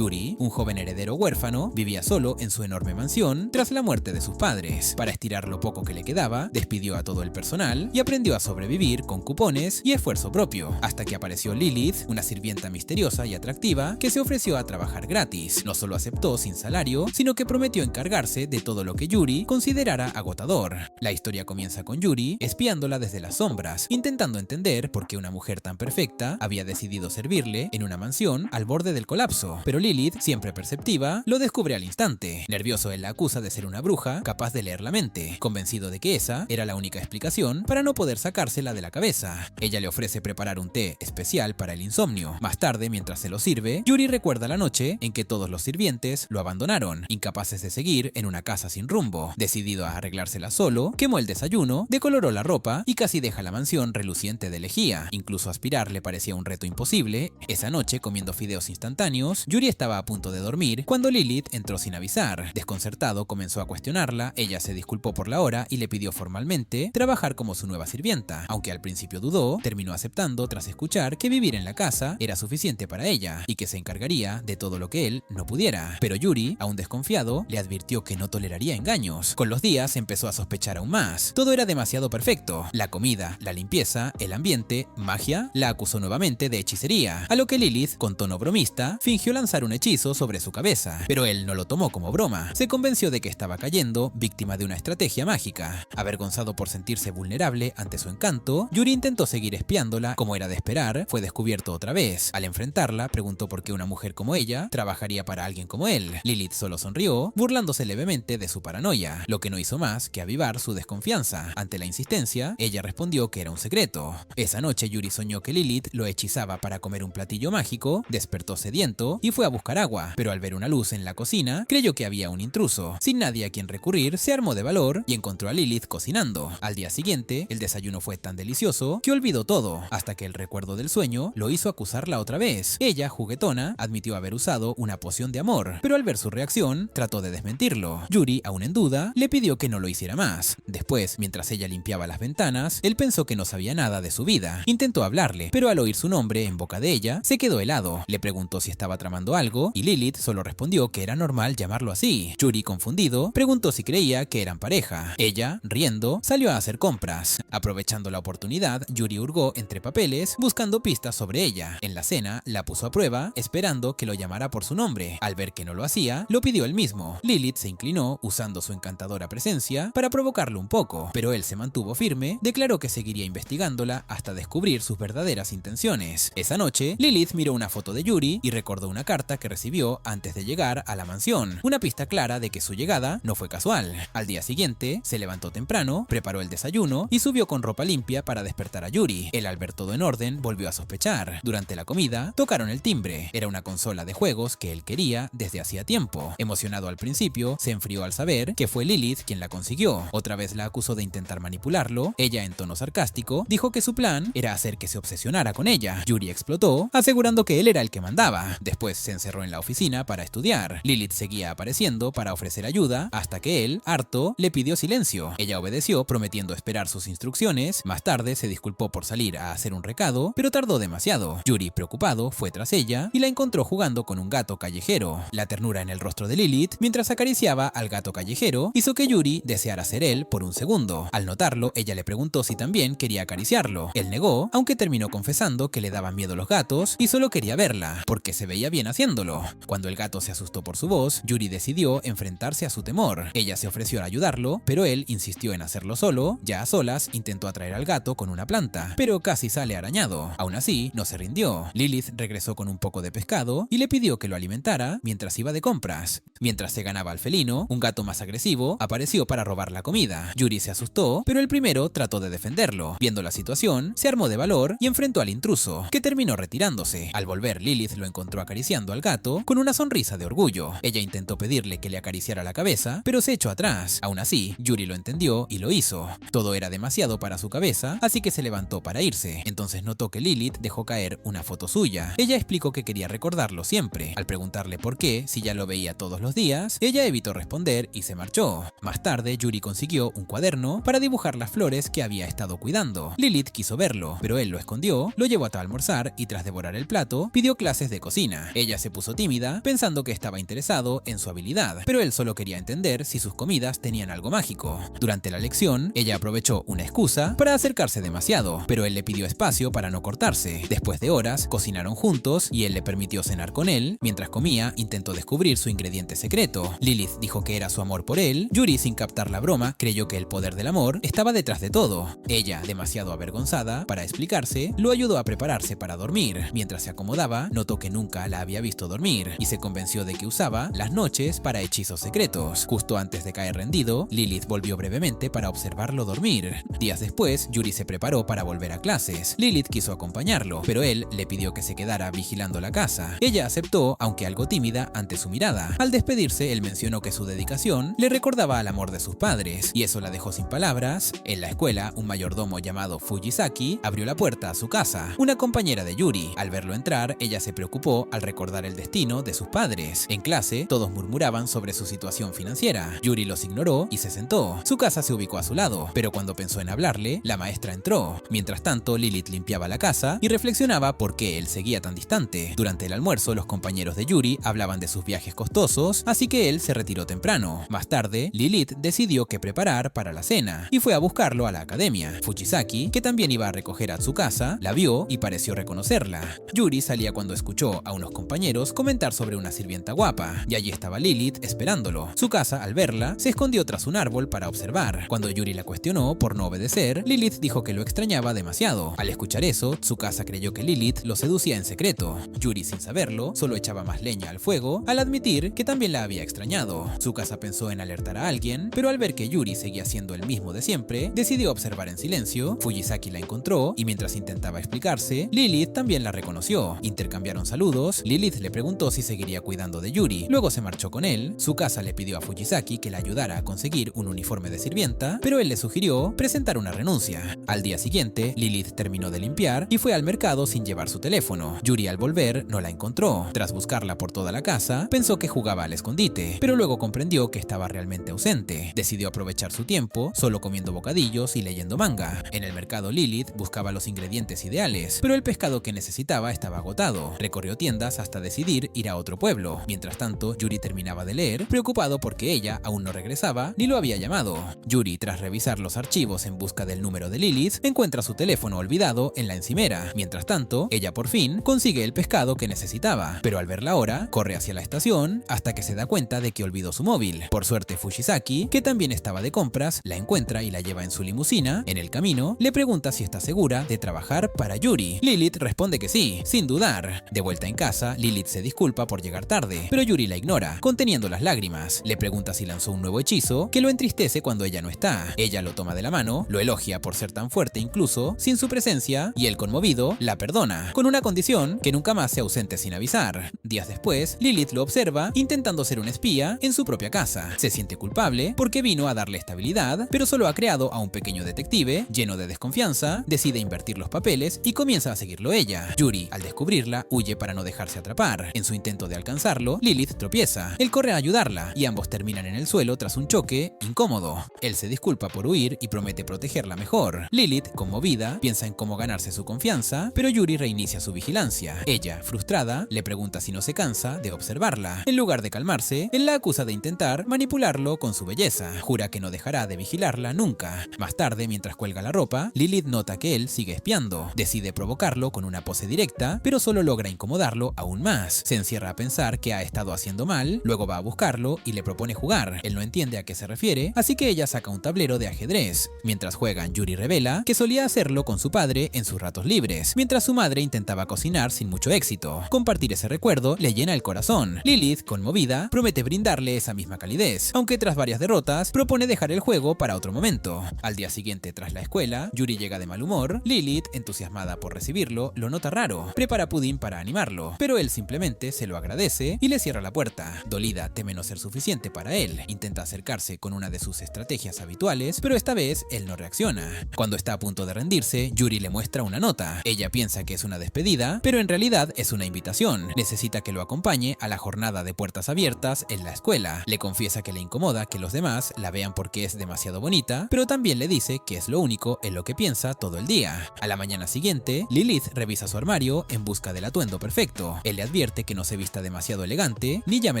Yuri, un joven heredero huérfano, vivía solo en su enorme mansión tras la muerte de sus padres. Para estirar lo poco que le quedaba, despidió a todo el personal y aprendió a sobrevivir con cupones y esfuerzo propio, hasta que apareció Lilith, una sirvienta misteriosa y atractiva que se ofreció a trabajar gratis. No solo aceptó sin salario, sino que prometió encargarse de todo lo que Yuri considerara agotador. La historia comienza con Yuri espiándola desde las sombras, intentando entender por qué una mujer tan perfecta había decidido servirle en una mansión al borde del colapso. Pero Lilith, siempre perceptiva, lo descubre al instante. Nervioso, él la acusa de ser una bruja capaz de leer la mente, convencido de que esa era la única explicación para no poder sacársela de la cabeza. Ella le ofrece preparar un té especial para el insomnio. Más tarde, mientras se lo sirve, Yuri recuerda la noche en que todos los sirvientes lo abandonaron, incapaces de seguir en una casa sin rumbo. Decidido a arreglársela solo, quemó el desayuno, decoloró la ropa y casi deja la mansión reluciente de lejía. Incluso aspirar le parecía un reto imposible. Esa noche, comiendo fideos instantáneos, Yuri estaba a punto de dormir cuando Lilith entró sin avisar. Desconcertado, comenzó a cuestionarla. Ella se disculpó por la hora y le pidió formalmente trabajar como su nueva sirvienta. Aunque al principio dudó, terminó aceptando tras escuchar que vivir en la casa era suficiente para ella y que se encargaría de todo lo que él no pudiera. Pero Yuri, aún desconfiado, le advirtió que no toleraría engaños. Con los días empezó a sospechar aún más. Todo era demasiado perfecto. La comida, la limpieza, el ambiente, magia. La acusó nuevamente de hechicería, a lo que Lilith, con tono bromista, fingió lanzar un hechizo sobre su cabeza. Pero él no lo tomó como broma. Se convenció de que estaba cayendo víctima de una estrategia mágica. Avergonzado por sentirse vulnerable ante su encanto, Yuri intentó seguir espiándola. Como era de esperar, fue descubierto otra vez. Al enfrentarla, preguntó por qué una mujer como ella trabajaría para alguien como él. Lilith solo sonrió, burlándose levemente de su paranoia, lo que no hizo más que avivar su desconfianza. Ante la insistencia, ella respondió que era un secreto. Esa noche Yuri soñó que Lilith lo hechizaba para comer un platillo mágico, despertó sediento y fue a buscar agua, pero al ver una luz en la cocina, creyó que había un intruso. Sin nadie a quien recurrir, se armó de valor y encontró a Lilith cocinando. Al día siguiente, el desayuno fue tan delicioso que olvidó todo, hasta que el recuerdo del sueño lo hizo acusarla otra vez. Ella, juguetona, admitió haber usado una poción de amor, pero al ver su reacción, trató de desmentirlo. Yuri, aún en duda, le pidió que no lo hiciera más. Después, mientras ella limpiaba las ventanas, él pensó que no sabía nada de su vida. Intentó hablarle, pero al oír su nombre en boca de ella, se quedó helado. Le preguntó si estaba tramando algo, y Lilith solo respondió que era normal llamarlo así. Yuri, confundido, preguntó si creía que eran pareja. Ella, riendo, salió a hacer compras. Aprovechando la oportunidad, Yuri hurgó entre papeles, buscando pistas sobre ella. En la cena, la puso a prueba, esperando que lo llamara por su nombre. Al ver que no lo hacía, lo pidió él mismo. Lilith se inclinó, usando su encantadora presencia, para provocarlo un poco, pero él se mantuvo firme, declaró que seguiría investigándola hasta descubrir sus verdaderas intenciones. Esa noche, Lilith miró una foto de Yuri y recordó una carta que recibió antes de llegar a la mansión, una pista clara de que su llegada no fue casual. Al día siguiente, se levantó temprano, preparó el desayuno y subió con ropa limpia para despertar a Yuri. Él, al ver todo en orden, volvió a sospechar. Durante la comida, tocaron el timbre. Era una consola de juegos que él quería desde hacía tiempo. Emocionado al principio, se enfrió al saber que fue Lilith quien la consiguió. Otra vez la acusó de intentar manipularlo. Ella, en tono sarcástico, dijo que su plan era hacer que se obsesionara con ella. Yuri explotó, asegurando que él era el que mandaba. Después se encerró en la oficina para estudiar. Lilith seguía apareciendo para ofrecer ayuda, hasta que él, harto, le pidió silencio. Ella obedeció, prometiendo esperar sus instrucciones. Más tarde se disculpó por salir a hacer un recado, pero tardó demasiado. Yuri, preocupado, fue tras ella y la encontró jugando con un gato callejero. La ternura en el rostro de Lilith, mientras acariciaba al gato callejero, hizo que Yuri deseara ser él por un segundo. Al notarlo, ella le preguntó si también quería acariciarlo. Él negó, aunque terminó confesando que le daban miedo los gatos y solo quería verla, porque se veía bien haciéndolo. Cuando el gato se asustó por su voz, Yuri decidió enfrentarse a su temor. Ella se ofreció a ayudarlo, pero él insistió en hacerlo solo. Ya a solas, intentó atraer al gato con una planta, pero casi sale arañado. Aún así, no se rindió. Lilith regresó con un poco de pescado y le pidió que lo alimentara mientras iba de compras. Mientras se ganaba al felino, un gato más agresivo apareció para robar la comida. Yuri se asustó, pero el primero trató de defenderlo. Viendo la situación, se armó de valor y enfrentó al intruso, que terminó retirándose. Al volver, Lilith lo encontró acariciando al gato con una sonrisa de orgullo. Ella intentó pedirle que le acariciara la cabeza, pero se echó atrás. Aún así, Yuri lo entendió y lo hizo. Todo era demasiado para su cabeza, así que se levantó para irse. Entonces notó que Lilith dejó caer una foto suya. Ella explicó que quería recordarlo siempre. Al preguntarle por qué, si ya lo veía todos los días, ella evitó responder y se marchó. Más tarde, Yuri consiguió un cuaderno para dibujar las flores que había estado cuidando. Lilith quiso verlo, pero él lo escondió, lo llevó a almorzar y tras devorar el plato, pidió clases de cocina. Ella se se puso tímida, pensando que estaba interesado en su habilidad, pero él solo quería entender si sus comidas tenían algo mágico. Durante la lección, ella aprovechó una excusa para acercarse demasiado, pero él le pidió espacio para no cortarse. Después de horas, cocinaron juntos y él le permitió cenar con él. Mientras comía, intentó descubrir su ingrediente secreto. Lilith dijo que era su amor por él. Yuri, sin captar la broma, creyó que el poder del amor estaba detrás de todo. Ella, demasiado avergonzada para explicarse, lo ayudó a prepararse para dormir. Mientras se acomodaba, notó que nunca la había visto dormir y se convenció de que usaba las noches para hechizos secretos. Justo antes de caer rendido, Lilith volvió brevemente para observarlo dormir. Días después, Yuri se preparó para volver a clases. Lilith quiso acompañarlo, pero él le pidió que se quedara vigilando la casa. Ella aceptó, aunque algo tímida ante su mirada. Al despedirse, él mencionó que su dedicación le recordaba al amor de sus padres, y eso la dejó sin palabras. En la escuela, un mayordomo llamado Fujisaki abrió la puerta a su casa. Una compañera de Yuri. Al verlo entrar, ella se preocupó al recordar el destino de sus padres. En clase, todos murmuraban sobre su situación financiera. Yuri los ignoró y se sentó. Su casa se ubicó a su lado, pero cuando pensó en hablarle, la maestra entró. Mientras tanto, Lilith limpiaba la casa y reflexionaba por qué él seguía tan distante. Durante el almuerzo, los compañeros de Yuri hablaban de sus viajes costosos, así que él se retiró temprano. Más tarde, Lilith decidió qué preparar para la cena y fue a buscarlo a la academia. Fujisaki, que también iba a recoger a Tsukasa, la vio y pareció reconocerla. Yuri salía cuando escuchó a unos compañeros comentar sobre una sirvienta guapa, y allí estaba Lilith esperándolo. Tsukasa, al verla, se escondió tras un árbol para observar. Cuando Yuri la cuestionó por no obedecer, Lilith dijo que lo extrañaba demasiado. Al escuchar eso, Tsukasa creyó que Lilith lo seducía en secreto. Yuri, sin saberlo, solo echaba más leña al fuego al admitir que también la había extrañado. Tsukasa pensó en alertar a alguien, pero al ver que Yuri seguía siendo el mismo de siempre, decidió observar en silencio. Fujisaki la encontró y mientras intentaba explicarse, Lilith también la reconoció. Intercambiaron saludos. Lilith le preguntó si seguiría cuidando de Yuri. Luego se marchó con él. Tsukasa le pidió a Fujisaki que la ayudara a conseguir un uniforme de sirvienta, pero él le sugirió presentar una renuncia. Al día siguiente, Lilith terminó de limpiar y fue al mercado sin llevar su teléfono. Yuri, al volver, no la encontró. Tras buscarla por toda la casa, pensó que jugaba al escondite, pero luego comprendió que estaba realmente ausente. Decidió aprovechar su tiempo, solo comiendo bocadillos y leyendo manga. En el mercado, Lilith buscaba los ingredientes ideales, pero el pescado que necesitaba estaba agotado. Recorrió tiendas hasta decidir ir a otro pueblo. Mientras tanto, Yuri terminaba de leer, preocupado porque ella aún no regresaba ni lo había llamado. Yuri, tras revisar los archivos en busca del número de Lilith, encuentra su teléfono olvidado en la encimera. Mientras tanto, ella por fin consigue el pescado que necesitaba, pero al ver la hora, corre hacia la estación hasta que se da cuenta de que olvidó su móvil. Por suerte, Fujisaki, que también estaba de compras, la encuentra y la lleva en su limusina. En el camino, le pregunta si está segura de trabajar para Yuri. Lilith responde que sí, sin dudar. De vuelta en casa, Lilith se disculpa por llegar tarde, pero Yuri la ignora, conteniendo las lágrimas. Le pregunta si lanzó un nuevo hechizo que lo entristece cuando ella no está. Ella lo toma de la mano, lo elogia por ser tan fuerte incluso sin su presencia, y él, conmovido, la perdona, con una condición: que nunca más se ausente sin avisar. Días después, Lilith lo observa intentando ser un espía en su propia casa. Se siente culpable porque vino a darle estabilidad, pero solo ha creado a un pequeño detective lleno de desconfianza. Decide invertir los papeles y comienza a seguirlo ella. Yuri, al descubrirla, huye para no dejarse atrapar. En su intento de alcanzarlo, Lilith tropieza. Él corre a ayudarla y ambos terminan en el suelo tras un choque incómodo. Él se disculpa por huir y promete protegerla mejor. Lilith, conmovida, piensa en cómo ganarse su confianza, pero Yuri reinicia su vigilancia. Ella, frustrada, le pregunta si no se cansa de observarla. En lugar de calmarse, él la acusa de intentar manipularlo con su belleza. Jura que no dejará de vigilarla nunca. Más tarde, mientras cuelga la ropa, Lilith nota que él sigue espiando. Decide provocarlo con una pose directa, pero solo logra incomodarlo aún más. Se encierra a pensar que ha estado haciendo mal, luego va a buscarlo y le propone jugar. Él no entiende a qué se refiere, así que ella saca un tablero de ajedrez. Mientras juegan, Yuri revela que solía hacerlo con su padre en sus ratos libres, mientras su madre intentaba cocinar sin mucho éxito. Compartir ese recuerdo le llena el corazón. Lilith, conmovida, promete brindarle esa misma calidez, aunque tras varias derrotas, propone dejar el juego para otro momento. Al día siguiente, tras la escuela, Yuri llega de mal humor. Lilith, entusiasmada por recibirlo, lo nota raro. Prepara pudín para animarlo, pero él simplemente se lo agradece y le cierra la puerta. Dolida, teme no ser suficiente para él. Intenta acercarse con una de sus estrategias habituales, pero esta vez él no reacciona. Cuando está a punto de rendirse, Yuri le muestra una nota. Ella piensa que es una despedida, pero en realidad es una invitación. Necesita que lo acompañe a la jornada de puertas abiertas en la escuela. Le confiesa que le incomoda que los demás la vean porque es demasiado bonita, pero también le dice que es lo único en lo que piensa todo el día. A la mañana siguiente, Lilith revisa su armario en busca del atuendo perfecto. Él le advierte que no se vista demasiado elegante ni llame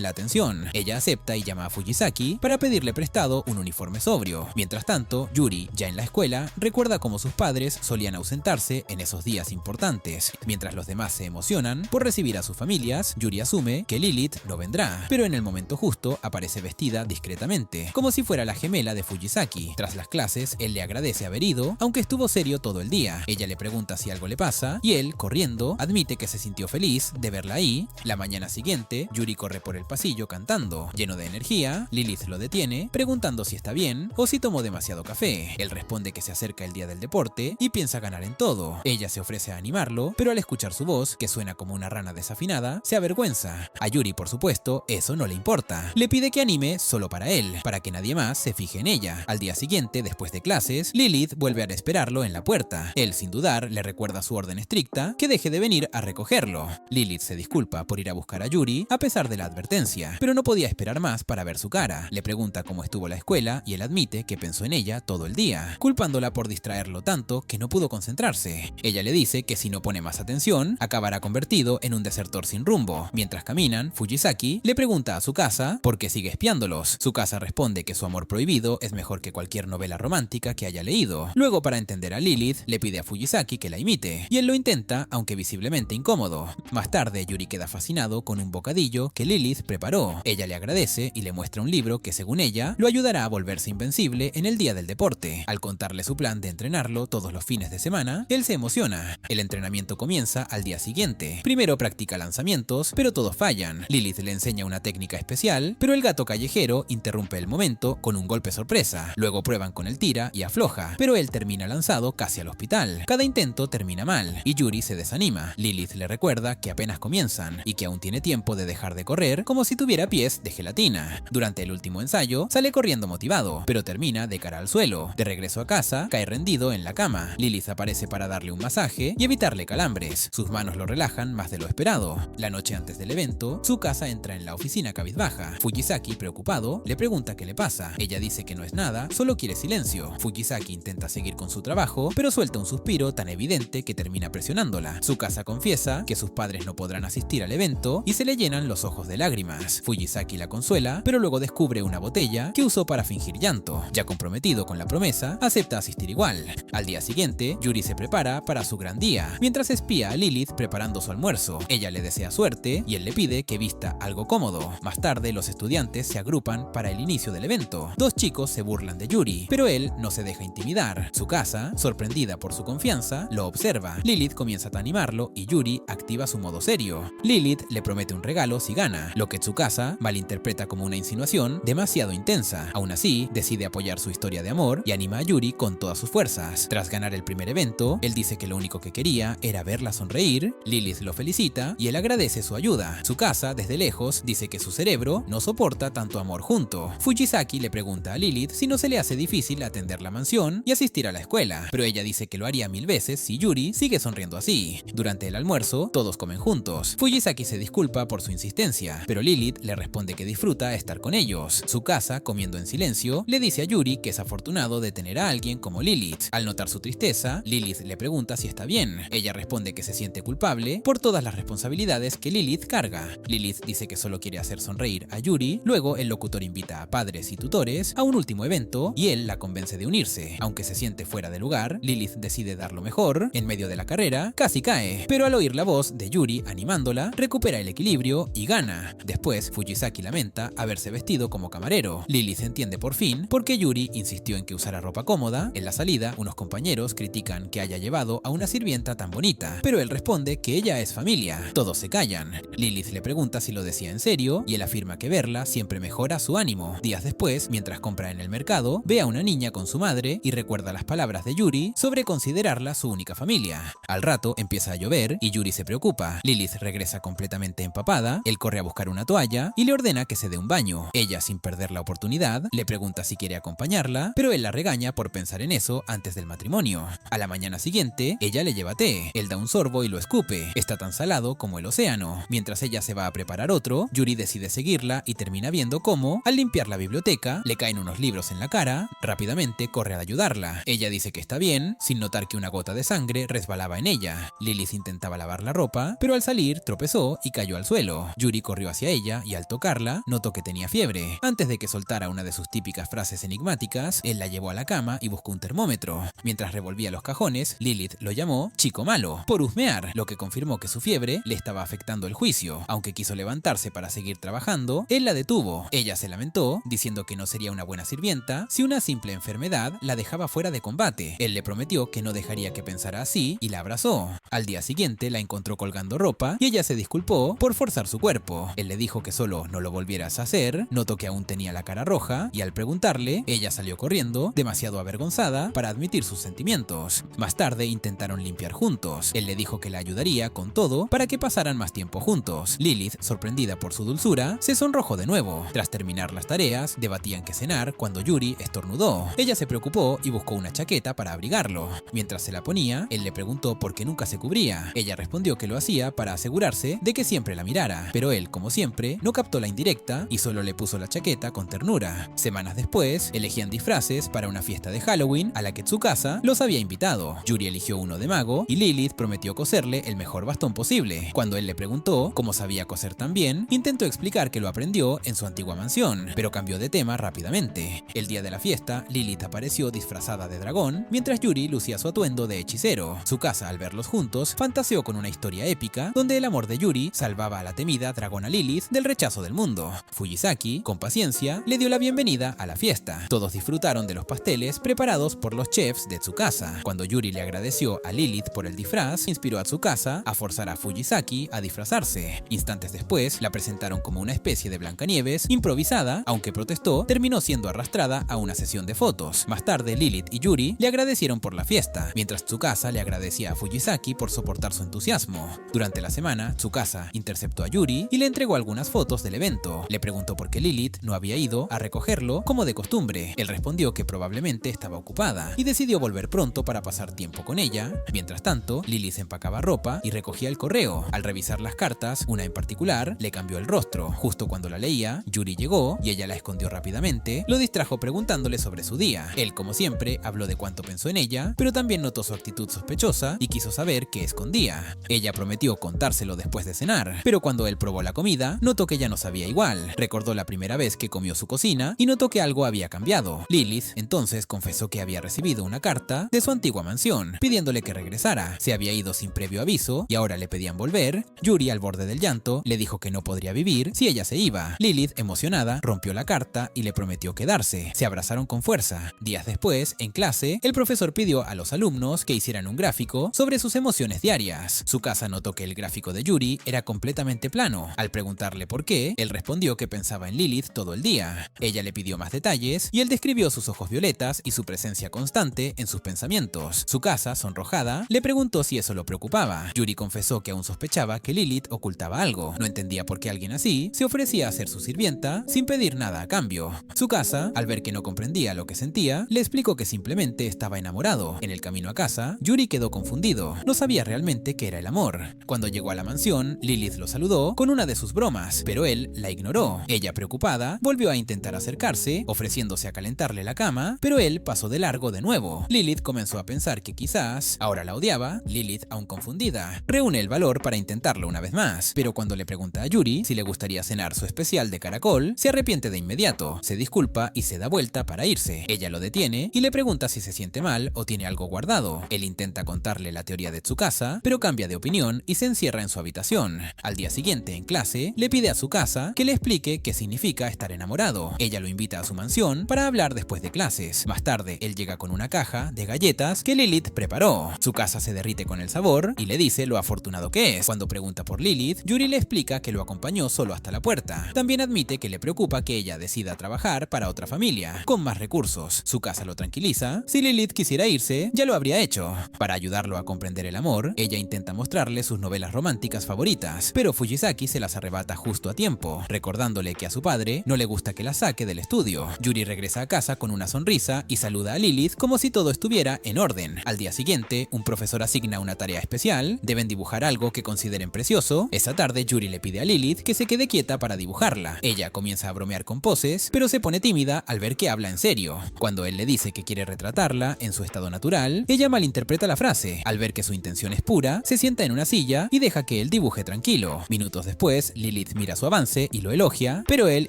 la atención. Ella acepta y llama a Fujisaki para pedirle prestado un uniforme sobrio. Mientras tanto, Yuri, ya en la escuela, recuerda cómo sus padres solían ausentarse en esos días importantes. Mientras los demás se emocionan por recibir a sus familias, Yuri asume que Lilith no vendrá, pero en el momento justo aparece vestida discretamente, como si fuera la gemela de Fujisaki. Tras las clases, él le agradece haber ido, aunque estuvo serio todo el día. Ella le pregunta si algo le pasa, y él, corriendo, admite que se sintió feliz de verla ahí. La mañana siguiente, Yuri corre por el pasillo cantando. Lleno de energía, Lilith lo detiene, preguntando si está bien o si tomó demasiado café. Él responde que se acerca el día del deporte y piensa ganar en todo. Ella se ofrece a animarlo, pero al escuchar su voz, que suena como una rana desafinada, se avergüenza. A Yuri, por supuesto, eso no le importa. Le pide que anime solo para él, para que nadie más se fije en ella. Al día siguiente, después de clases, Lilith vuelve a esperarlo en la puerta. Él, sin dudar, le recuerda su orden estricta que deje de venir a recogerlo. Lilith se disculpa por ir a buscar a Yuri a pesar de la advertencia, pero no podía esperar más para ver su cara. Le pregunta cómo estuvo la escuela y él admite que pensó en ella todo el día, culpándola por distraerlo tanto que no pudo concentrarse. Ella le dice que si no pone más atención, acabará convertido en un desertor sin rumbo. Mientras caminan, Fujisaki le pregunta a su casa por qué sigue espiándolos. Su casa responde que su amor prohibido es mejor que cualquier novela romántica que haya leído. Luego, para entender a Lilith, le pide a Fujisaki que la imite, y él lo intenta, aunque visiblemente incómodo. Más tarde, Yuri queda fascinado con un bocadillo que Lilith preparó. Ella le agradece y le muestra un libro que, según ella, lo ayudará a volverse invencible en el día del deporte. Al contarle su plan de entrenarlo todos los fines de semana, él se emociona. El entrenamiento comienza al día siguiente. Primero practica lanzamientos, pero todos fallan. Lilith le enseña una técnica especial, pero el gato callejero interrumpe el momento con un golpe sorpresa. Luego prueban con el tira y afloja, pero él termina lanzado casi al hospital. Cada intento termina mal y Yuri se desanima. Lilith le recuerda que apenas comienzan y que aún tiene tiempo de dejar de correr como si tuviera pies de gelatina. Durante el último ensayo, sale corriendo motivado, pero termina de cara al suelo. De regreso a casa, cae rendido en la cama. Lilith aparece para darle un masaje y evitarle calambres. Sus manos lo relajan más de lo esperado. La noche antes del evento, su casa entra en la oficina cabizbaja. Fujisaki, preocupado, le pregunta qué le pasa. Ella dice que no es nada, solo quiere silencio. Fujisaki intenta seguir con su trabajo, pero suelta un suspiro tan evidente que termina presionándola. Su casa confiesa que sus padres no podrán asistir al evento y se le llenan los ojos de lágrimas. Fujisaki la consuela, pero luego descubre una botella que usó para fingir llanto. Ya comprometido con la promesa, acepta asistir igual. Al día siguiente, Yuri se prepara para su gran día, mientras espía a Lilith preparando su almuerzo. Ella le desea suerte y él le pide que vista algo cómodo. Más tarde, los estudiantes se agrupan para el inicio del evento. Dos chicos se burlan de Yuri, pero él no se deja intimidar. Su casa, sorprendida por su confianza, lo observa. Lilith comienza a animarlo y Yuri activa su modo serio. Lilith le promete un regalo si gana, lo que Tsukasa malinterpreta como una insinuación demasiado intensa. Aún así, decide apoyar su historia de amor y anima a Yuri con todas sus fuerzas. Tras ganar el primer evento, él dice que lo único que quería era verla sonreír. Lilith lo felicita y él agradece su ayuda. Tsukasa, desde lejos, dice que su cerebro no soporta tanto amor junto. Fujisaki le pregunta a Lilith si no se le hace difícil atender la mansión y asistir a la escuela, pero ella dice que lo haría 1000 veces si Yuri sigue sonriendo así. Durante el almuerzo, todos comen juntos. Fujisaki se disculpa por su insistencia, pero Lilith le responde que disfruta estar con ellos. Tsukasa, comiendo en silencio, le dice a Yuri que es afortunado de tener a alguien como Lilith. Al notar su tristeza, Lilith le pregunta si está bien. Ella responde que se siente culpable por todas las responsabilidades que Lilith carga. Lilith dice que solo quiere hacer sonreír a Yuri. Luego, el locutor invita a padres y tutores a un último evento y él la convence de unirse. Aunque se siente fuera de lugar, Lilith decide dar lo mejor. En medio de la carrera, casi cae, pero al oír la voz de Yuri animándola, recupera el equilibrio y gana. Después, Fujisaki lamenta haberse vestido como camarero. Lilith entiende por fin por qué Yuri insistió en que usara ropa cómoda. En la salida, unos compañeros critican que haya llevado a una sirvienta tan bonita, pero él responde que ella es familia. Todos se callan. Lilith le pregunta si lo decía en serio y él afirma que verla siempre mejora su ánimo. Días después, mientras compra en el mercado, ve a una niña con su madre y recuerda las palabras de Yuri sobre considerarla su única familia. Al rato empieza a llover y Yuri se preocupa. Lilith regresa completamente empapada, él corre a buscar una toalla y le ordena que se dé un baño. Ella, sin perder la oportunidad, le pregunta si quiere acompañarla, pero él la regaña por pensar en eso antes del matrimonio. A la mañana siguiente, ella le lleva té. Él da un sorbo y lo escupe. Está tan salado como el océano. Mientras ella se va a preparar otro, Yuri decide seguirla y termina viendo cómo, al limpiar la biblioteca, le caen unos libros en la cara. Rápidamente corre a ayudarla. Ella dice que está bien, sin notar que una gota de sangre resbalaba en ella. Lilith intentaba lavar la ropa, pero al salir subir, tropezó y cayó al suelo. Yuri corrió hacia ella y al tocarla, notó que tenía fiebre. Antes de que soltara una de sus típicas frases enigmáticas, él la llevó a la cama y buscó un termómetro. Mientras revolvía los cajones, Lilith lo llamó chico malo por husmear, lo que confirmó que su fiebre le estaba afectando el juicio. Aunque quiso levantarse para seguir trabajando, él la detuvo. Ella se lamentó, diciendo que no sería una buena sirvienta si una simple enfermedad la dejaba fuera de combate. Él le prometió que no dejaría que pensara así y la abrazó. Al día siguiente la encontró colgando ropa y ella se disculpó por forzar su cuerpo. Él le dijo que solo no lo volvieras a hacer, notó que aún tenía la cara roja y al preguntarle, ella salió corriendo, demasiado avergonzada para admitir sus sentimientos. Más tarde intentaron limpiar juntos. Él le dijo que la ayudaría con todo para que pasaran más tiempo juntos. Lilith, sorprendida por su dulzura, se sonrojó de nuevo. Tras terminar las tareas, debatían qué cenar cuando Yuri estornudó. Ella se preocupó y buscó una chaqueta para abrigarlo. Mientras se la ponía, él le preguntó por qué nunca se cubría. Ella respondió que lo hacía para asegurarse de que siempre la mirara, pero él, como siempre, no captó la indirecta y solo le puso la chaqueta con ternura. Semanas después, elegían disfraces para una fiesta de Halloween a la que Tsukasa los había invitado. Yuri eligió uno de mago y Lilith prometió coserle el mejor bastón posible. Cuando él le preguntó cómo sabía coser tan bien, intentó explicar que lo aprendió en su antigua mansión, pero cambió de tema rápidamente. El día de la fiesta, Lilith apareció disfrazada de dragón, mientras Yuri lucía su atuendo de hechicero. Tsukasa, al verlos juntos, fantaseó con una historia épica donde el amor de Yuri salvaba a la temida dragona Lilith del rechazo del mundo. Fujisaki, con paciencia, le dio la bienvenida a la fiesta. Todos disfrutaron de los pasteles preparados por los chefs de Tsukasa. Cuando Yuri le agradeció a Lilith por el disfraz, inspiró a Tsukasa a forzar a Fujisaki a disfrazarse. Instantes después, la presentaron como una especie de Blancanieves improvisada, aunque protestó, terminó siendo arrastrada a una sesión de fotos. Más tarde, Lilith y Yuri le agradecieron por la fiesta, mientras Tsukasa le agradecía a Fujisaki por soportar su entusiasmo. Durante la semana, Tsukasa interceptó a Yuri y le entregó algunas fotos del evento. Le preguntó por qué Lilith no había ido a recogerlo como de costumbre. Él respondió que probablemente estaba ocupada y decidió volver pronto para pasar tiempo con ella. Mientras tanto, Lilith empacaba ropa y recogía el correo. Al revisar las cartas, una en particular le cambió el rostro. Justo cuando la leía, Yuri llegó y ella la escondió rápidamente. Lo distrajo preguntándole sobre su día. Él, como siempre, habló de cuánto pensó en ella, pero también notó su actitud sospechosa y quiso saber qué escondía. Ella prometió contárselo después de cenar, pero cuando él probó la comida, notó que ya no sabía igual. Recordó la primera vez que comió su cocina y notó que algo había cambiado. Lilith entonces confesó que había recibido una carta de su antigua mansión, pidiéndole que regresara. Se había ido sin previo aviso y ahora le pedían volver. Yuri, al borde del llanto, le dijo que no podría vivir si ella se iba. Lilith, emocionada, rompió la carta y le prometió quedarse. Se abrazaron con fuerza. Días después, en clase, el profesor pidió a los alumnos que hicieran un gráfico sobre sus emociones diarias. Tsukasa notó que el gráfico de Yuri era completamente plano. Al preguntarle por qué, él respondió que pensaba en Lilith todo el día. Ella le pidió más detalles y él describió sus ojos violetas y su presencia constante en sus pensamientos. Tsukasa, sonrojada, le preguntó si eso lo preocupaba. Yuri confesó que aún sospechaba que Lilith ocultaba algo. No entendía por qué alguien así se ofrecía a ser su sirvienta sin pedir nada a cambio. Tsukasa, al ver que no comprendía lo que sentía, le explicó que simplemente estaba enamorado. En el camino a casa, Yuri quedó confundido. No sabía realmente qué era el amor. Cuando llegó a la mansión, Lilith lo saludó con una de sus bromas, pero él la ignoró. Ella, preocupada, volvió a intentar acercarse, ofreciéndose a calentarle la cama, pero él pasó de largo de nuevo. Lilith comenzó a pensar que quizás ahora la odiaba. Lilith, aún confundida, reúne el valor para intentarlo una vez más, pero cuando le pregunta a Yuri si le gustaría cenar su especial de caracol, se arrepiente de inmediato, se disculpa y se da vuelta para irse. Ella lo detiene y le pregunta si se siente mal o tiene algo guardado. Él intenta contarle la teoría de Tsukasa, pero cambia de opinión y se encierra en su habitación. Al día siguiente, en clase, le pide a Tsukasa que le explique qué significa estar enamorado. Ella lo invita a su mansión para hablar después de clases. Más tarde, él llega con una caja de galletas que Lilith preparó. Tsukasa se derrite con el sabor y le dice lo afortunado que es. Cuando pregunta por Lilith, Yuri le explica que lo acompañó solo hasta la puerta. También admite que le preocupa que ella decida trabajar para otra familia, con más recursos. Tsukasa lo tranquiliza. Si Lilith quisiera irse, ya lo habría hecho. Para ayudarlo a comprender el amor, ella intenta mostrarle sus novelas románticas favoritas, pero Fujisaki se las arrebata justo a tiempo, recordándole que a su padre no le gusta que la saque del estudio. Yuri regresa a casa con una sonrisa y saluda a Lilith como si todo estuviera en orden. Al día siguiente, un profesor asigna una tarea especial. Deben dibujar algo que consideren precioso. Esa tarde, Yuri le pide a Lilith que se quede quieta para dibujarla. Ella comienza a bromear con poses, pero se pone tímida al ver que habla en serio. Cuando él le dice que quiere retratarla en su estado natural, ella malinterpreta la frase. Al ver que su intención es pura, se sienta en una silla y deja que que él dibuje tranquilo. Minutos después, Lilith mira su avance y lo elogia, pero él,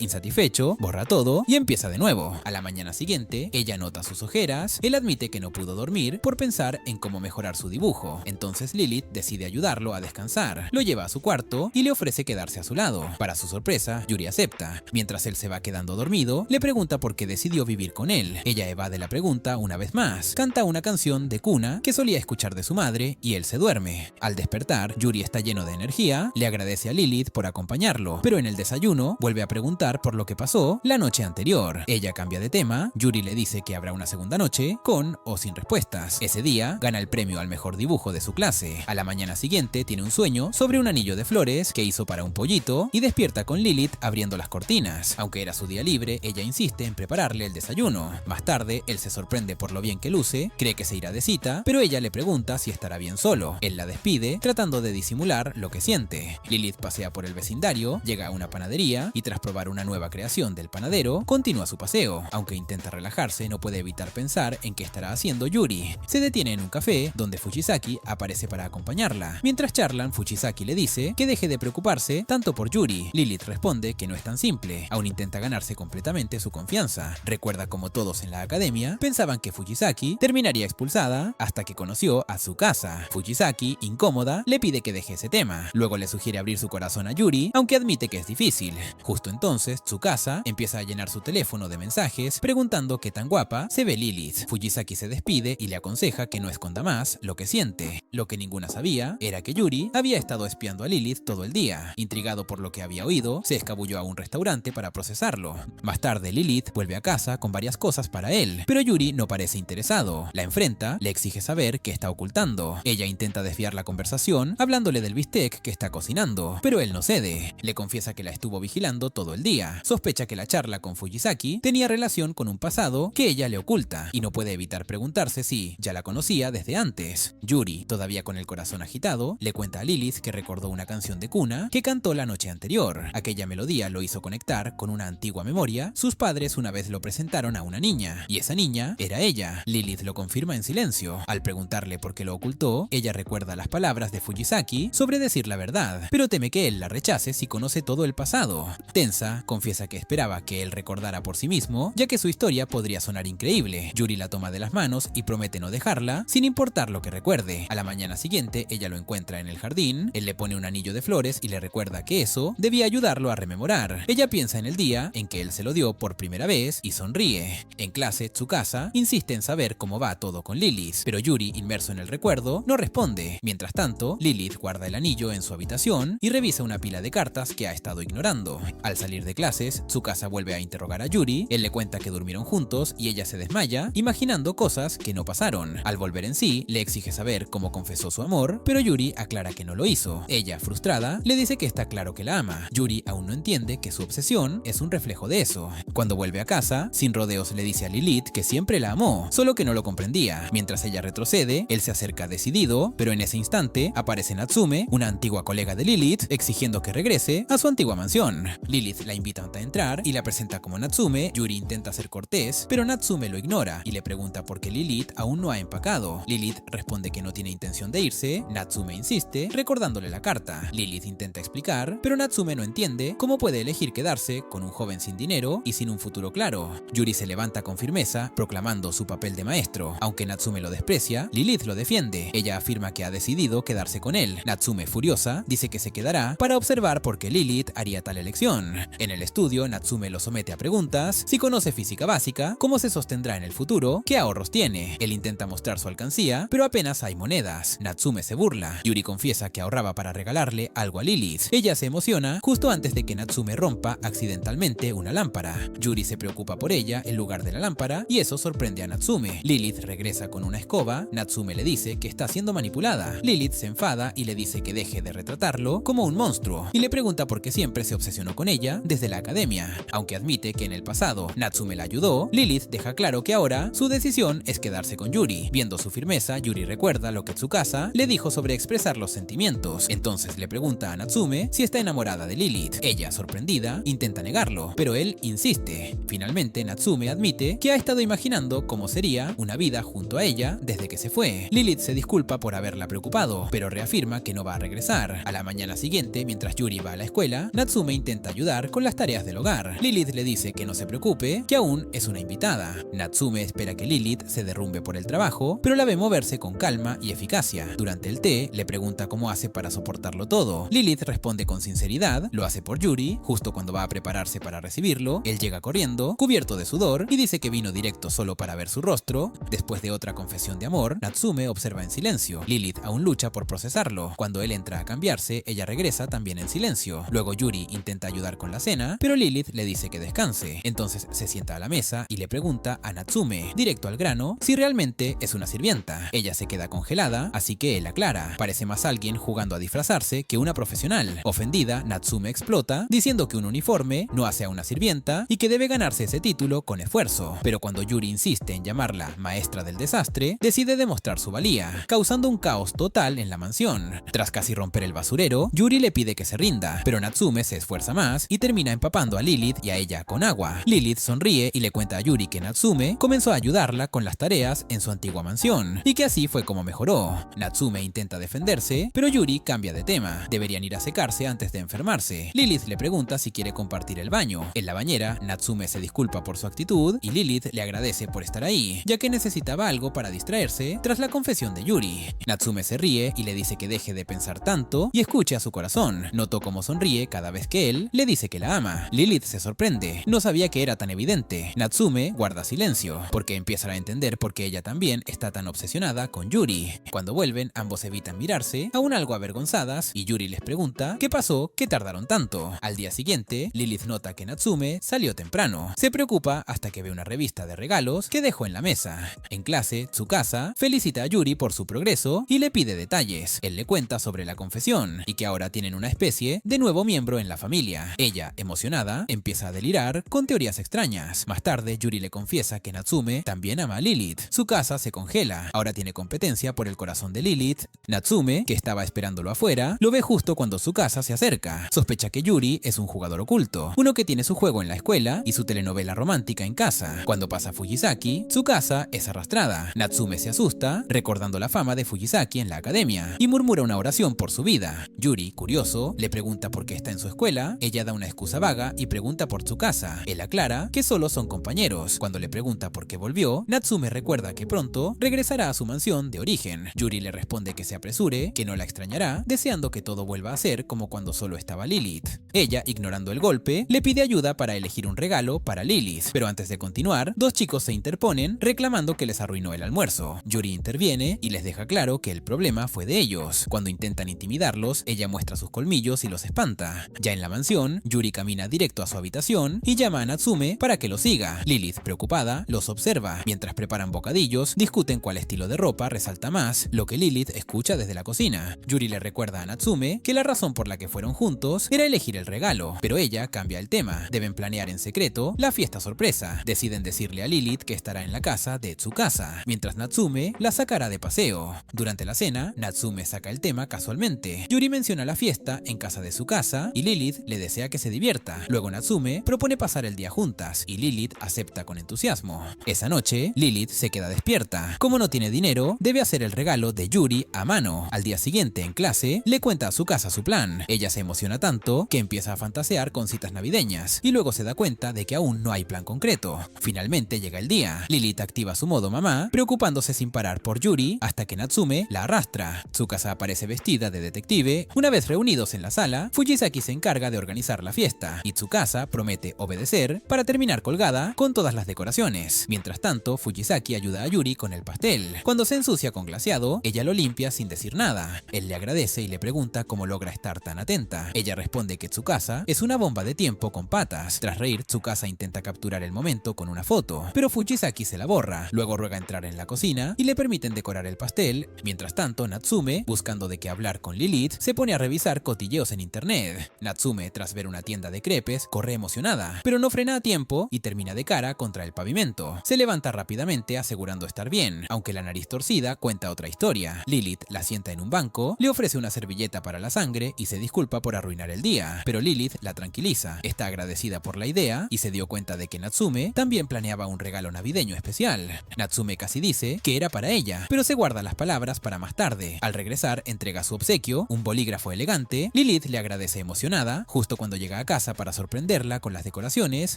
insatisfecho, borra todo y empieza de nuevo. A la mañana siguiente, ella nota sus ojeras, él admite que no pudo dormir por pensar en cómo mejorar su dibujo. Entonces Lilith decide ayudarlo a descansar, lo lleva a su cuarto y le ofrece quedarse a su lado. Para su sorpresa, Yuri acepta. Mientras él se va quedando dormido, le pregunta por qué decidió vivir con él. Ella evade la pregunta una vez más, canta una canción de cuna que solía escuchar de su madre y él se duerme. Al despertar, Yuri está lleno de energía, le agradece a Lilith por acompañarlo, pero en el desayuno vuelve a preguntar por lo que pasó la noche anterior. Ella cambia de tema, Yuri le dice que habrá una segunda noche, con o sin respuestas. Ese día, gana el premio al mejor dibujo de su clase. A la mañana siguiente, tiene un sueño sobre un anillo de flores que hizo para un pollito y despierta con Lilith abriendo las cortinas. Aunque era su día libre, ella insiste en prepararle el desayuno. Más tarde, él se sorprende por lo bien que luce, cree que se irá de cita, pero ella le pregunta si estará bien solo. Él la despide, tratando de disimular lo que siente. Lilith pasea por el vecindario, llega a una panadería y tras probar una nueva creación del panadero, continúa su paseo. Aunque intenta relajarse, no puede evitar pensar en qué estará haciendo Yuri. Se detiene en un café, donde Fujisaki aparece para acompañarla. Mientras charlan, Fujisaki le dice que deje de preocuparse tanto por Yuri. Lilith responde que no es tan simple, aún intenta ganarse completamente su confianza. Recuerda como todos en la academia pensaban que Fujisaki terminaría expulsada hasta que conoció a Tsukasa. Fujisaki, incómoda, le pide que deje ese tema. Luego le sugiere abrir su corazón a Yuri, aunque admite que es difícil. Justo entonces, Tsukasa empieza a llenar su teléfono de mensajes preguntando qué tan guapa se ve Lilith. Fujisaki se despide y le aconseja que no esconda más lo que siente. Lo que ninguna sabía era que Yuri había estado espiando a Lilith todo el día. Intrigado por lo que había oído, se escabulló a un restaurante para procesarlo. Más tarde, Lilith vuelve a casa con varias cosas para él, pero Yuri no parece interesado. La enfrenta, le exige saber qué está ocultando. Ella intenta desviar la conversación, hablándole del bistec que está cocinando, pero él no cede. Le confiesa que la estuvo vigilando todo el día. Sospecha que la charla con Fujisaki tenía relación con un pasado que ella le oculta, y no puede evitar preguntarse si ya la conocía desde antes. Yuri, todavía con el corazón agitado, le cuenta a Lilith que recordó una canción de cuna que cantó la noche anterior. Aquella melodía lo hizo conectar con una antigua memoria. Sus padres una vez lo presentaron a una niña, y esa niña era ella. Lilith lo confirma en silencio. Al preguntarle por qué lo ocultó, ella recuerda las palabras de Fujisaki sobre decir la verdad, pero teme que él la rechace si conoce todo el pasado. Tensa, confiesa que esperaba que él recordara por sí mismo, ya que su historia podría sonar increíble. Yuri la toma de las manos y promete no dejarla, sin importar lo que recuerde. A la mañana siguiente, ella lo encuentra en el jardín, él le pone un anillo de flores y le recuerda que eso debía ayudarlo a rememorar. Ella piensa en el día en que él se lo dio por primera vez y sonríe. En clase, Tsukasa insiste en saber cómo va todo con Lilith, pero Yuri, inmerso en el recuerdo, no responde. Mientras tanto, Lilith guarda el anillo en su habitación y revisa una pila de cartas que ha estado ignorando. Al salir de clases, Tsukasa vuelve a interrogar a Yuri, él le cuenta que durmieron juntos y ella se desmaya, imaginando cosas que no pasaron. Al volver en sí, le exige saber cómo confesó su amor, pero Yuri aclara que no lo hizo. Ella, frustrada, le dice que está claro que la ama. Yuri aún no entiende que su obsesión es un reflejo de eso. Cuando vuelve a casa, sin rodeos le dice a Lilith que siempre la amó, solo que no lo comprendía. Mientras ella retrocede, él se acerca decidido, pero en ese instante aparece Natsume, una antigua colega de Lilith, exigiendo que regrese a su antigua mansión. Lilith la invita a entrar y la presenta como Natsume. Yuri intenta ser cortés, pero Natsume lo ignora y le pregunta por qué Lilith aún no ha empacado. Lilith responde que no tiene intención de irse. Natsume insiste, recordándole la carta. Lilith intenta explicar, pero Natsume no entiende cómo puede elegir quedarse con un joven sin dinero y sin un futuro claro. Yuri se levanta con firmeza, proclamando su papel de maestro. Aunque Natsume lo desprecia, Lilith lo defiende. Ella afirma que ha decidido quedarse con él. Natsume, furiosa, dice que se quedará para observar por qué Lilith haría tal elección. En el estudio, Natsume lo somete a preguntas: si conoce física básica, cómo se sostendrá en el futuro, qué ahorros tiene. Él intenta mostrar su alcancía, pero apenas hay monedas. Natsume se burla. Yuri confiesa que ahorraba para regalarle algo a Lilith. Ella se emociona justo antes de que Natsume rompa accidentalmente una lámpara. Yuri se preocupa por ella en lugar de la lámpara y eso sorprende a Natsume. Lilith regresa con una escoba. Natsume le dice que está siendo manipulada. Lilith se enfada y le dice que deje de retratarlo como un monstruo y le pregunta por qué siempre se obsesionó con ella desde la academia. Aunque admite que en el pasado Natsume la ayudó, Lilith deja claro que ahora su decisión es quedarse con Yuri. Viendo su firmeza, Yuri recuerda lo que Tsukasa le dijo sobre expresar los sentimientos. Entonces le pregunta a Natsume si está enamorada de Lilith. Ella, sorprendida, intenta negarlo, pero él insiste. Finalmente, Natsume admite que ha estado imaginando cómo sería una vida junto a ella desde que se fue. Lilith se disculpa por haberla preocupado, pero reafirma que no va va a regresar. A la mañana siguiente, mientras Yuri va a la escuela, Natsume intenta ayudar con las tareas del hogar. Lilith le dice que no se preocupe, que aún es una invitada. Natsume espera que Lilith se derrumbe por el trabajo, pero la ve moverse con calma y eficacia. Durante el té, le pregunta cómo hace para soportarlo todo. Lilith responde con sinceridad, lo hace por Yuri. Justo cuando va a prepararse para recibirlo, él llega corriendo, cubierto de sudor, y dice que vino directo solo para ver su rostro. Después de otra confesión de amor, Natsume observa en silencio. Lilith aún lucha por procesarlo. Cuando él entra a cambiarse, ella regresa también en silencio. Luego Yuri intenta ayudar con la cena, pero Lilith le dice que descanse. Entonces se sienta a la mesa y le pregunta a Natsume, directo al grano, si realmente es una sirvienta. Ella se queda congelada, así que él aclara. Parece más alguien jugando a disfrazarse que una profesional. Ofendida, Natsume explota, diciendo que un uniforme no hace a una sirvienta y que debe ganarse ese título con esfuerzo. Pero cuando Yuri insiste en llamarla maestra del desastre, decide demostrar su valía, causando un caos total en la mansión. Tras casi romper el basurero, Yuri le pide que se rinda, pero Natsume se esfuerza más y termina empapando a Lilith y a ella con agua. Lilith sonríe y le cuenta a Yuri que Natsume comenzó a ayudarla con las tareas en su antigua mansión, y que así fue como mejoró. Natsume intenta defenderse, pero Yuri cambia de tema. Deberían ir a secarse antes de enfermarse. Lilith le pregunta si quiere compartir el baño. En la bañera, Natsume se disculpa por su actitud y Lilith le agradece por estar ahí, ya que necesitaba algo para distraerse tras la confesión de Yuri. Natsume se ríe y le dice que deje de pensar tanto y escuche a su corazón. Notó cómo sonríe cada vez que él le dice que la ama. Lilith se sorprende. No sabía que era tan evidente. Natsume guarda silencio, porque empieza a entender por qué ella también está tan obsesionada con Yuri. Cuando vuelven, ambos evitan mirarse, aún algo avergonzadas, y Yuri les pregunta qué pasó, que tardaron tanto. Al día siguiente, Lilith nota que Natsume salió temprano. Se preocupa hasta que ve una revista de regalos que dejó en la mesa. En clase, Tsukasa felicita a Yuri por su progreso y le pide detalles. Él le cuenta sobre la confesión y que ahora tienen una especie de nuevo miembro en la familia. Ella, emocionada, empieza a delirar con teorías extrañas. Más tarde, Yuri le confiesa que Natsume también ama a Lilith. Tsukasa se congela. Ahora tiene competencia por el corazón de Lilith. Natsume, que estaba esperándolo afuera, lo ve justo cuando Tsukasa se acerca. Sospecha que Yuri es un jugador oculto, uno que tiene su juego en la escuela y su telenovela romántica en casa. Cuando pasa Fujisaki, Tsukasa es arrastrada. Natsume se asusta, recordando la fama de Fujisaki en la academia, y murmura una oración por su vida. Yuri, curioso, le pregunta por qué está en su escuela. Ella da una excusa vaga y pregunta por Tsukasa. Él aclara que solo son compañeros. Cuando le pregunta por qué volvió, Natsume recuerda que pronto regresará a su mansión de origen. Yuri le responde que se apresure, que no la extrañará, deseando que todo vuelva a ser como cuando solo estaba Lilith. Ella, ignorando el golpe, le pide ayuda para elegir un regalo para Lilith, pero antes de continuar, dos chicos se interponen reclamando que les arruinó el almuerzo. Yuri interviene y les deja claro que el problema fue de ellos. Cuando intentan intimidarlos, ella muestra sus colmillos y los espanta. Ya en la mansión, Yuri camina directo a su habitación y llama a Natsume para que lo siga. Lilith, preocupada, los observa. Mientras preparan bocadillos, discuten cuál estilo de ropa resalta más, lo que Lilith escucha desde la cocina. Yuri le recuerda a Natsume que la razón por la que fueron juntos era elegir el regalo, pero ella cambia el tema. Deben planear en secreto la fiesta sorpresa. Deciden decirle a Lilith que estará en la casa de Tsukasa, mientras Natsume la sacará de paseo. Durante la cena, Natsume saca el tema casualmente. Yuri menciona la fiesta en casa de Tsukasa y Lilith le desea que se divierta. Luego Natsume propone pasar el día juntas y Lilith acepta con entusiasmo. Esa noche, Lilith se queda despierta. Como no tiene dinero, debe hacer el regalo de Yuri a mano. Al día siguiente, en clase, le cuenta a Tsukasa su plan. Ella se emociona tanto que empieza a fantasear con citas navideñas y luego se da cuenta de que aún no hay plan concreto. Finalmente llega el día. Lilith activa su modo mamá, preocupándose sin parar por Yuri hasta que Natsume la arrastra. Tsukasa aparece vestida de detective. Una vez reunidos en la sala, Fujisaki se encarga de organizar la fiesta y Tsukasa promete obedecer para terminar colgada con todas las decoraciones. Mientras tanto, Fujisaki ayuda a Yuri con el pastel. Cuando se ensucia con glaseado, ella lo limpia sin decir nada. Él le agradece y le pregunta cómo logra estar tan atenta. Ella responde que Tsukasa es una bomba de tiempo con patas. Tras reír, Tsukasa intenta capturar el momento con una foto, pero Fujisaki se la borra. Luego ruega entrar en la cocina y le permiten decorar el pastel. Mientras tanto, Natsume, buscando de qué hablar con Lilith, se pone a revisar cotilleos en internet. Natsume, tras ver una tienda de crepes, corre emocionada, pero no frena a tiempo y termina de cara contra el pavimento. Se levanta rápidamente asegurando estar bien, aunque la nariz torcida cuenta otra historia. Lilith la sienta en un banco, le ofrece una servilleta para la sangre y se disculpa por arruinar el día, pero Lilith la tranquiliza. Está agradecida por la idea y se dio cuenta de que Natsume también planeaba un regalo navideño especial. Natsume casi dice que era para ella, pero se guarda las palabras para más tarde. Al regresar, entrega llega su obsequio, un bolígrafo elegante, Lilith le agradece emocionada. Justo cuando llega a casa para sorprenderla con las decoraciones,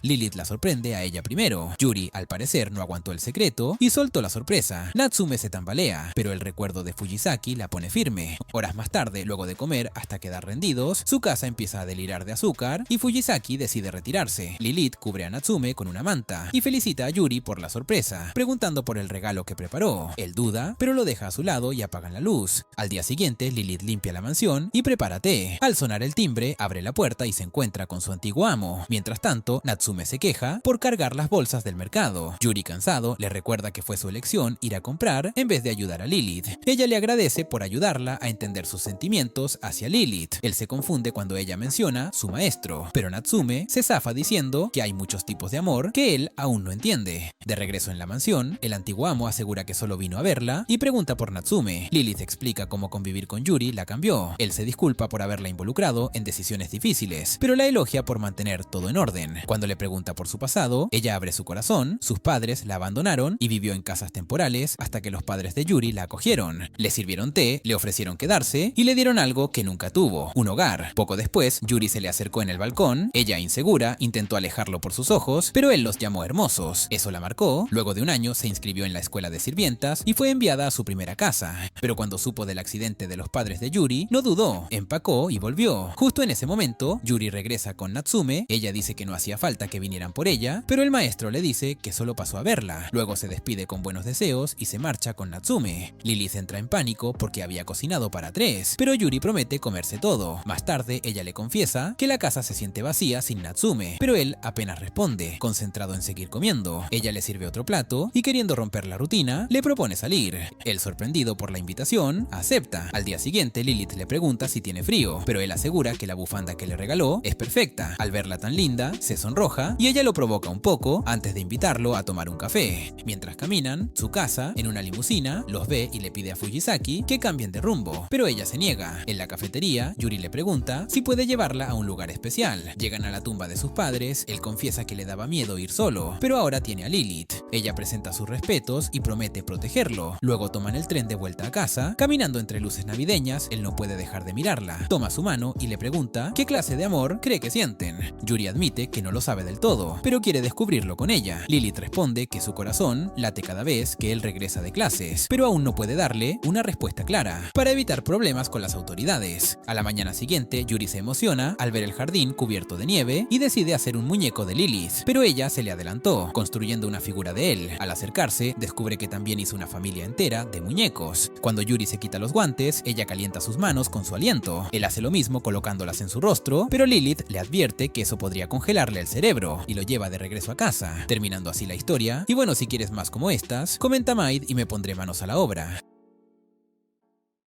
Lilith la sorprende a ella primero. Yuri, al parecer, no aguantó el secreto y soltó la sorpresa. Natsume se tambalea, pero el recuerdo de Fujisaki la pone firme. Horas más tarde, luego de comer hasta quedar rendidos, su casa empieza a delirar de azúcar y Fujisaki decide retirarse. Lilith cubre a Natsume con una manta y felicita a Yuri por la sorpresa, preguntando por el regalo que preparó. Él duda, pero lo deja a su lado y apagan la luz. Al día siguiente, Lilith limpia la mansión y prepara té. Al sonar el timbre, abre la puerta y se encuentra con su antiguo amo. Mientras tanto, Natsume se queja por cargar las bolsas del mercado. Yuri, cansado, le recuerda que fue su elección ir a comprar en vez de ayudar a Lilith. Ella le agradece por ayudarla a entender sus sentimientos hacia Lilith. Él se confunde cuando ella menciona su maestro, pero Natsume se zafa diciendo que hay muchos tipos de amor que él aún no entiende. De regreso en la mansión, el antiguo amo asegura que solo vino a verla y pregunta por Natsume. Lilith explica cómo convivir con Yuri la cambió. Él se disculpa por haberla involucrado en decisiones difíciles, pero la elogia por mantener todo en orden. Cuando le pregunta por su pasado, ella abre su corazón. Sus padres la abandonaron y vivió en casas temporales hasta que los padres de Yuri la acogieron. Le sirvieron té, le ofrecieron quedarse y le dieron algo que nunca tuvo, un hogar. Poco después, Yuri se le acercó en el balcón. Ella, insegura, intentó alejarlo por sus ojos, pero él los llamó hermosos. Eso la marcó. Luego de un año se inscribió en la escuela de sirvientas y fue enviada a su primera casa. Pero cuando supo del accidente de los padres de Yuri, no dudó, empacó y volvió. Justo en ese momento, Yuri regresa con Natsume. Ella dice que no hacía falta que vinieran por ella, pero el maestro le dice que solo pasó a verla. Luego se despide con buenos deseos y se marcha con Natsume. Lilith entra en pánico porque había cocinado para 3, pero Yuri promete comerse todo. Más tarde, ella le confiesa que la casa se siente vacía sin Natsume, pero él apenas responde, concentrado en seguir comiendo. Ella le sirve otro plato y, queriendo romper la rutina, le propone salir. Él, sorprendido por la invitación, acepta. Al día siguiente, Lilith le pregunta si tiene frío, pero él asegura que la bufanda que le regaló es perfecta. Al verla tan linda, se sonroja y ella lo provoca un poco antes de invitarlo a tomar un café. Mientras caminan, su casa, en una limusina, los ve y le pide a Fujisaki que cambien de rumbo, pero ella se niega. En la cafetería, Yuri le pregunta si puede llevarla a un lugar especial. Llegan a la tumba de sus padres. Él confiesa que le daba miedo ir solo, pero ahora tiene a Lilith. Ella presenta sus respetos y promete protegerlo. Luego toman el tren de vuelta a casa. Caminando entre luces navideñas, él no puede dejar de mirarla. Toma su mano y le pregunta qué clase de amor cree que sienten. Yuri admite que no lo sabe del todo, pero quiere descubrirlo con ella. Lilith responde que su corazón late cada vez que él regresa de clases, pero aún no puede darle una respuesta clara, para evitar problemas con las autoridades. A la mañana siguiente, Yuri se emociona al ver el jardín cubierto de nieve y decide hacer un muñeco de Lilith, pero ella se le adelantó, construyendo una figura de él. Al acercarse, descubre que también hizo una familia entera de muñecos. Cuando Yuri se quita los guantes, ella calienta sus manos con su aliento. Él hace lo mismo colocándolas en su rostro, pero Lilith le advierte que eso podría congelarle el cerebro y lo lleva de regreso a casa, terminando así la historia. Y bueno, si quieres más como estas, comenta Maid y me pondré manos a la obra.